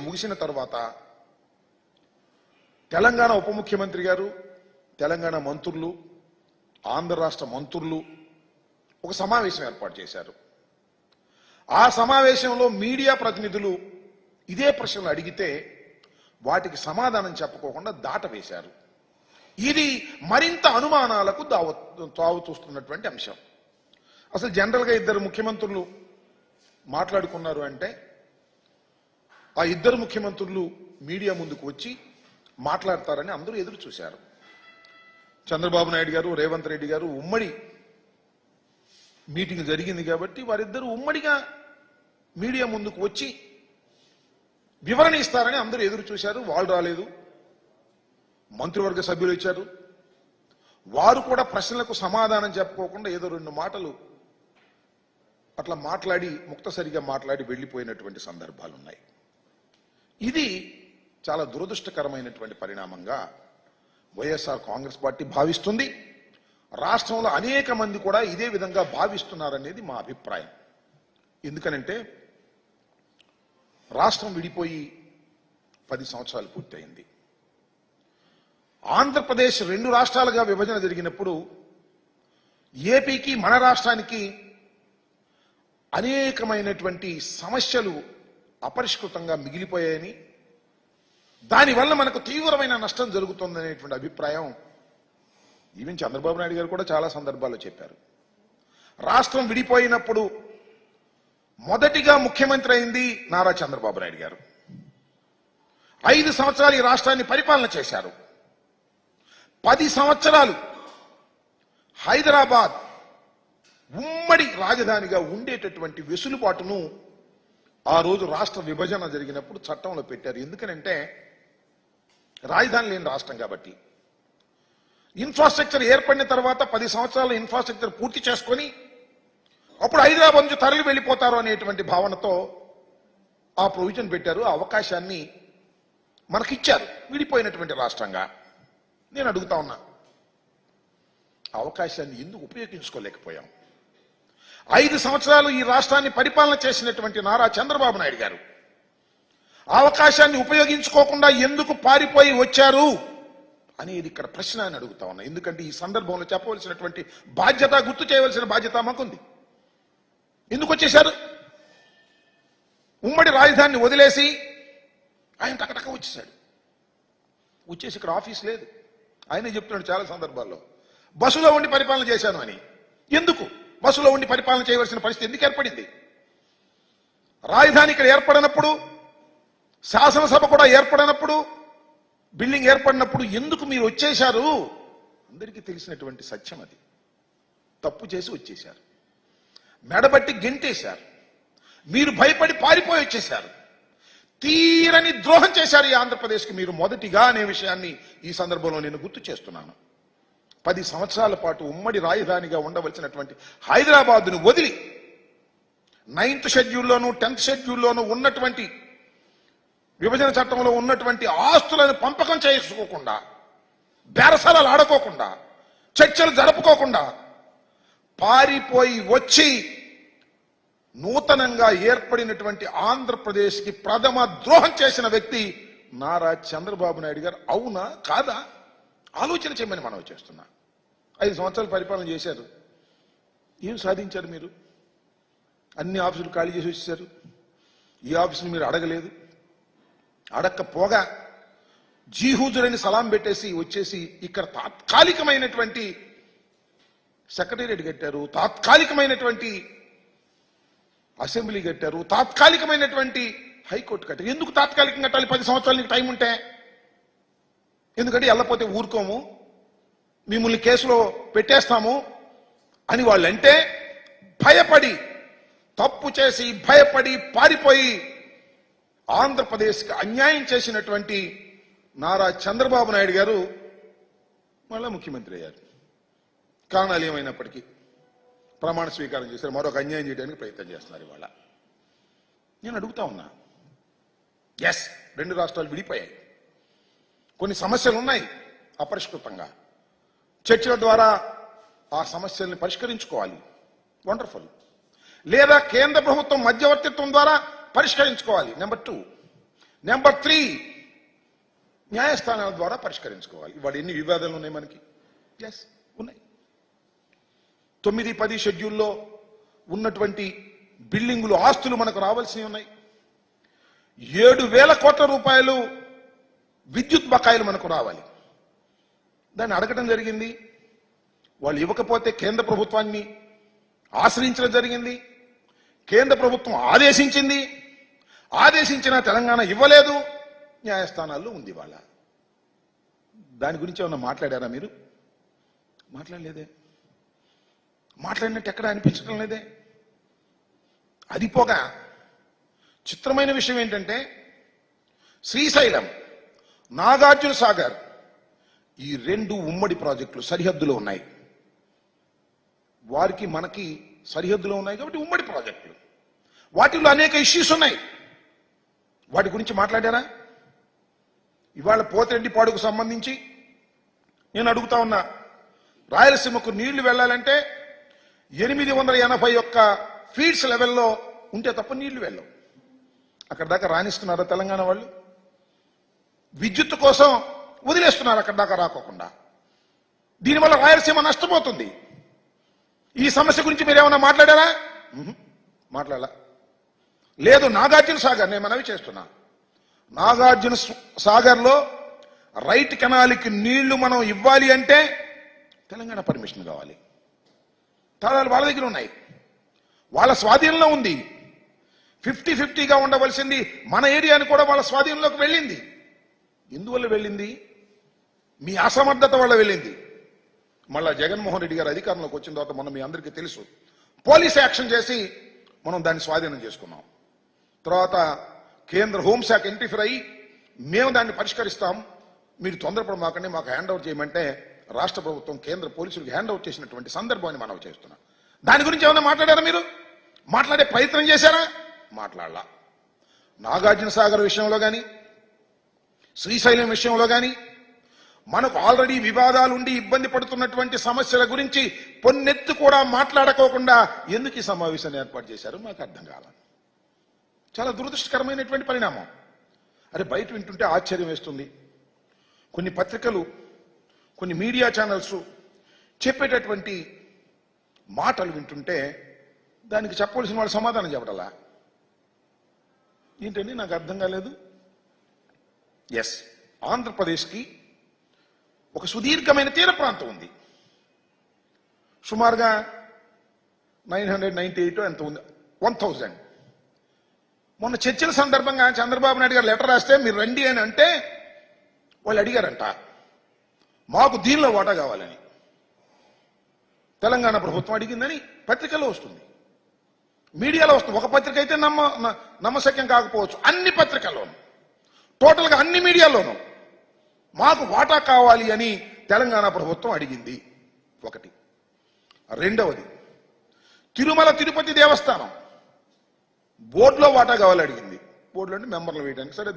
ముగిసిన తర్వాత తెలంగాణ ఉప ముఖ్యమంత్రి గారు, తెలంగాణ మంత్రులు, ఆంధ్ర రాష్ట్ర మంత్రులు ఒక సమావేశం ఏర్పాటు చేశారు. ఆ సమావేశంలో మీడియా ప్రతినిధులు ఇదే ప్రశ్నలు అడిగితే వాటికి సమాధానం చెప్పుకోకుండా దాటవేశారు. ఇది మరింత అనుమానాలకు తావు చూస్తున్నటువంటి అంశం. అసలు జనరల్గా ఇద్దరు ముఖ్యమంత్రులు మాట్లాడుకున్నారు అంటే ఆ ఇద్దరు ముఖ్యమంత్రులు మీడియా ముందుకు వచ్చి మాట్లాడతారని అందరూ ఎదురు చూశారు. చంద్రబాబు నాయుడు గారు, రేవంత్ రెడ్డి గారు ఉమ్మడి మీటింగ్ జరిగింది కాబట్టి వారిద్దరూ ఉమ్మడిగా మీడియా ముందుకు వచ్చి వివరణ ఇస్తారని అందరూ ఎదురు చూశారు. వాళ్ళు రాలేదు, మంత్రివర్గ సభ్యులు ఇచ్చారు. వారు కూడా ప్రశ్నలకు సమాధానం చెప్పుకోకుండా ఏదో రెండు మాటలు అట్లా మాట్లాడి ముక్తసరిగా మాట్లాడి వెళ్లిపోయినటువంటి సందర్భాలు ఉన్నాయి. ఇది చాలా దురదృష్టకరమైనటువంటి పరిణామంగా వైఎస్ఆర్ కాంగ్రెస్ పార్టీ భావిస్తుంది. రాష్ట్రంలో అనేక మంది కూడా ఇదే విధంగా భావిస్తున్నారనేది మా అభిప్రాయం. ఎందుకనంటే రాష్ట్రం విడిపోయి 10 సంవత్సరాలు పూర్తయింది. ఆంధ్రప్రదేశ్ 2 రాష్ట్రాలుగా విభజన జరిగినప్పుడు ఏపీకి మన రాష్ట్రానికి అనేకమైనటువంటి సమస్యలు అపరిష్కృతంగా మిగిలిపోయాయని, దానివల్ల మనకు తీవ్రమైన నష్టం జరుగుతుందనేటువంటి అభిప్రాయం ఈవెన్ చంద్రబాబు నాయుడు గారు కూడా చాలా సందర్భాల్లో చెప్పారు. రాష్ట్రం విడిపోయినప్పుడు మొదటిగా ముఖ్యమంత్రి అయింది నారా చంద్రబాబు నాయుడు గారు. 5 సంవత్సరాలు ఈ రాష్ట్రాన్ని పరిపాలన చేశారు. 10 సంవత్సరాలు హైదరాబాద్ ఉమ్మడి రాజధానిగా ఉండేటటువంటి వెసులుబాటును ఆ రోజు రాష్ట్ర విభజన జరిగినప్పుడు చట్టంలో పెట్టారు. ఎందుకనంటే రాజధాని లేని రాష్ట్రం కాబట్టి. ఇన్ఫ్రాస్ట్రక్చర్ ఏర్పడిన తర్వాత 10 సంవత్సరాల ఇన్ఫ్రాస్ట్రక్చర్ పూర్తి చేసుకొని అప్పుడు హైదరాబాద్ నుంచి తరలి వెళ్ళిపోతారు అనేటువంటి భావనతో ఆ ప్రొవిజన్ పెట్టారు. ఆ అవకాశాన్ని మనకిచ్చారు విడిపోయినటువంటి రాష్ట్రంగా. నేను అడుగుతా ఉన్నా, అవకాశాన్ని ఎందుకు ఉపయోగించుకోలేకపోయాం? 5 సంవత్సరాలు ఈ రాష్ట్రాన్ని పరిపాలన చేసినటువంటి నారా చంద్రబాబు నాయుడు గారు అవకాశాన్ని ఉపయోగించుకోకుండా ఎందుకు పారిపోయి వచ్చారు అనేది ఇక్కడ ప్రశ్న అని అడుగుతా ఉన్నా. ఎందుకంటే ఈ సందర్భంలో చెప్పవలసినటువంటి బాధ్యత, గుర్తు చేయవలసిన బాధ్యత మాకుంది. ఎందుకు వచ్చేశారు? ఉమ్మడి రాజధానిని వదిలేసి ఆయన టకటక వచ్చేశాడు. వచ్చేసి ఇక్కడ ఆఫీస్ లేదు. ఆయనే చెప్తున్నాడు చాలా సందర్భాల్లో, బస్సులో ఉండి పరిపాలన చేశాను అని. ఎందుకు బస్సులో ఉండి పరిపాలన చేయవలసిన పరిస్థితి ఎందుకు ఏర్పడింది? రాజధాని ఇక్కడ ఏర్పడినప్పుడు, శాసనసభ కూడా ఏర్పడినప్పుడు, బిల్డింగ్ ఏర్పడినప్పుడు ఎందుకు మీరు వచ్చేశారు? అందరికీ తెలిసినటువంటి సత్యం అది. తప్పు చేసి వచ్చేశారు, మెడబట్టి గెంటేశారు, మీరు భయపడి పారిపోయి వచ్చేశారు, తీరని ద్రోహం చేశారు ఈ ఆంధ్రప్రదేశ్కి మీరు మొదటిగా అనే విషయాన్ని ఈ సందర్భంలో నేను గుర్తు చేస్తున్నాను. 10 సంవత్సరాల పాటు ఉమ్మడి రాజధానిగా ఉండవలసినటువంటి హైదరాబాద్ను వదిలి 9th షెడ్యూల్లోనూ 10th షెడ్యూల్లోనూ ఉన్నటువంటి విభజన చట్టంలో ఉన్నటువంటి ఆస్తులను పంపకం చేసుకోకుండా, బేరసారాలు ఆడుకోకుండా, చర్చలు జరుపుకోకుండా పారిపోయి వచ్చి నూతనంగా ఏర్పడినటువంటి ఆంధ్రప్రదేశ్కి ప్రథమ ద్రోహం చేసిన వ్యక్తి నారా చంద్రబాబు నాయుడు గారు. అవునా కాదా ఆలోచన చేయమని మనం చేస్తున్నా. 5 సంవత్సరాలు పరిపాలన చేశారు. ఏం సాధించారు మీరు? అన్ని ఆఫీసులు ఖాళీ చేసి వచ్చేసారు. ఈ ఆఫీసులు మీరు అడగలేదు. అడగకపోగా జీహూజురని సలాం పెట్టేసి వచ్చేసి ఇక్కడ తాత్కాలికమైనటువంటి సెక్రటేరియట్ కట్టారు, తాత్కాలికమైనటువంటి అసెంబ్లీ కట్టారు, తాత్కాలికమైనటువంటి హైకోర్టు కట్టారు. ఎందుకు తాత్కాలికంగా కట్టాలి? 10 సంవత్సరాలు నీకు టైం ఉంటే. ఎందుకంటే వెళ్ళపోతే ఊరుకోము, మిమ్మల్ని కేసులో పెట్టేస్తాము అని వాళ్ళంటే భయపడి, తప్పు చేసి భయపడి పారిపోయి ఆంధ్రప్రదేశ్కి అన్యాయం చేసినటువంటి నారా చంద్రబాబు నాయుడు గారు మళ్ళా ముఖ్యమంత్రి అయ్యారు. కారణాలు ఏమైనప్పటికీ ప్రమాణ స్వీకారం చేశారు. మరొక అన్యాయం చేయడానికి ప్రయత్నం చేస్తున్నారు ఇవాళ. నేను అడుగుతా ఉన్నా, ఎస్ 2 రాష్ట్రాలు విడిపోయాయి, కొన్ని సమస్యలు ఉన్నాయి అపరిష్కృతంగా. చర్చల ద్వారా ఆ సమస్యల్ని పరిష్కరించుకోవాలి, వండర్ఫుల్. లేదా కేంద్ర ప్రభుత్వం మధ్యవర్తిత్వం ద్వారా పరిష్కరించుకోవాలి. నెంబర్ 2. నెంబర్ 3, న్యాయస్థానాల ద్వారా పరిష్కరించుకోవాలి. ఇవాళ ఎన్ని వివాదాలు ఉన్నాయి మనకి? ఎస్, ఉన్నాయి. 9, 10 షెడ్యూల్లో ఉన్నటువంటి బిల్డింగులు, ఆస్తులు మనకు రావాల్సినవి ఉన్నాయి. 7,000 కోట్ల రూపాయలు విద్యుత్ బకాయిలు మనకు రావాలి. దాన్ని అడగటం జరిగింది. వాళ్ళు ఇవ్వకపోతే కేంద్ర ప్రభుత్వాన్ని ఆశ్రయించడం జరిగింది. కేంద్ర ప్రభుత్వం ఆదేశించింది. ఆదేశించిన తెలంగాణ ఇవ్వలేదు. న్యాయస్థానాల్లో ఉంది వాళ్ళ. దాని గురించి ఏమన్నా మాట్లాడారా మీరు? మాట్లాడలేదే. మాట్లాడినట్టు ఎక్కడ అనిపించడం లేదే. అది పోగా చిత్రమైన విషయం ఏంటంటే, శ్రీశైలం, నాగార్జున సాగర్, ఈ 2 ఉమ్మడి ప్రాజెక్టులు సరిహద్దులో ఉన్నాయి. వారికి మనకి సరిహద్దులో ఉన్నాయి కాబట్టి ఉమ్మడి ప్రాజెక్టులు. వాటిలో అనేక ఇష్యూస్ ఉన్నాయి. వాటి గురించి మాట్లాడారా? ఇవాళ పోతిరెడ్డిపాడుకు సంబంధించి నేను అడుగుతా ఉన్నా, రాయలసీమకు నీళ్లు వెళ్ళాలంటే 881 ఫీట్స్ లెవెల్లో ఉంటే తప్ప నీళ్లు వెళ్ళవు. అక్కడ దాకా రాణిస్తున్నారా తెలంగాణ వాళ్ళు? విద్యుత్ కోసం వదిలేస్తున్నారు అక్కడ దాకా రాకోకుండా. దీనివల్ల రాయలసీమ నష్టపోతుంది. ఈ సమస్య గురించి మీరు ఏమైనా మాట్లాడారా? మాట్లాడాల. లేదు. నాగార్జున సాగర్, నేను మనవి చేస్తున్నా, నాగార్జున సాగర్లో రైట్ కెనాల్కి నీళ్లు మనం ఇవ్వాలి అంటే తెలంగాణ పర్మిషన్ కావాలి. తాళాలు వాళ్ళ దగ్గర ఉన్నాయి, వాళ్ళ స్వాధీనంలో ఉంది. 50-50గా ఉండవలసింది మన ఏరియాని కూడా వాళ్ళ స్వాధీనంలోకి వెళ్ళింది. ఎందువల్ల వెళ్ళింది? మీ అసమర్థత వల్ల వెళ్ళింది. మళ్ళా జగన్మోహన్ రెడ్డి గారు అధికారంలోకి వచ్చిన తర్వాత మనం మీ అందరికీ తెలుసు, పోలీస్ యాక్షన్ చేసి మనం దాన్ని స్వాధీనం చేసుకున్నాం. తర్వాత కేంద్ర హోంశాఖ ఇంటర్ఫీర్ అయ్యి మేము దాన్ని పరిష్కరిస్తాం, మీరు తొందరపడమాకండి, మాకు హ్యాండ్ ఓవర్ చేయమంటే రాష్ట్ర ప్రభుత్వం కేంద్ర పోలీసులకు హ్యాండ్ ఓవర్ చేసినటువంటి సందర్భాన్ని మనం చేస్తున్నాం. దాని గురించి ఏమైనా మాట్లాడారా మీరు? మాట్లాడే ప్రయత్నం చేశారా? మాట్లాడాల. నాగార్జున సాగర్ విషయంలో కానీ, శ్రీశైలం విషయంలో కానీ మనకు ఆల్రెడీ వివాదాలు ఉండి ఇబ్బంది పడుతున్నటువంటి సమస్యల గురించి పొన్నెత్తు కూడా మాట్లాడుకోకుండా ఎందుకు ఈ సమావేశాన్ని ఏర్పాటు చేశారు మాకు అర్థం కాల. చాలా దురదృష్టకరమైనటువంటి పరిణామం. అరే, బయట వింటుంటే ఆశ్చర్యం వేస్తుంది. కొన్ని పత్రికలు, కొన్ని మీడియా ఛానల్స్ చెప్పేటటువంటి మాటలు వింటుంటే దానికి చెప్పవలసిన వాళ్ళు సమాధానం చెప్పడలా ఏంటండి? నాకు అర్థం కాలేదు. ఎస్, ఆంధ్రప్రదేశ్కి ఒక సుదీర్ఘమైన తీర ప్రాంతం ఉంది. సుమారుగా 998 ఎంత ఉంది, 1000. మొన్న చర్చల సందర్భంగా చంద్రబాబు నాయుడు గారు లెటర్ రాస్తే మీరు రండి అని అంటే వాళ్ళు అడిగారంట, మాకు దీనిలో వాటా కావాలని. తెలంగాణ ప్రభుత్వం అడిగిందని పత్రికల్లో వస్తుంది, మీడియాలో వస్తుంది. ఒక పత్రిక అయితే నమ్మశక్యం కాకపోవచ్చు, అన్ని పత్రికల్లోనూ, టోటల్గా అన్ని మీడియాలోనూ మాకు వాటా కావాలి అని తెలంగాణ ప్రభుత్వం అడిగింది. ఒకటి. రెండవది, తిరుమల తిరుపతి దేవస్థానం బోర్డులో వాటా కావాలి అడిగింది. బోర్డులో మెంబర్లు వేయడానికి. సరే,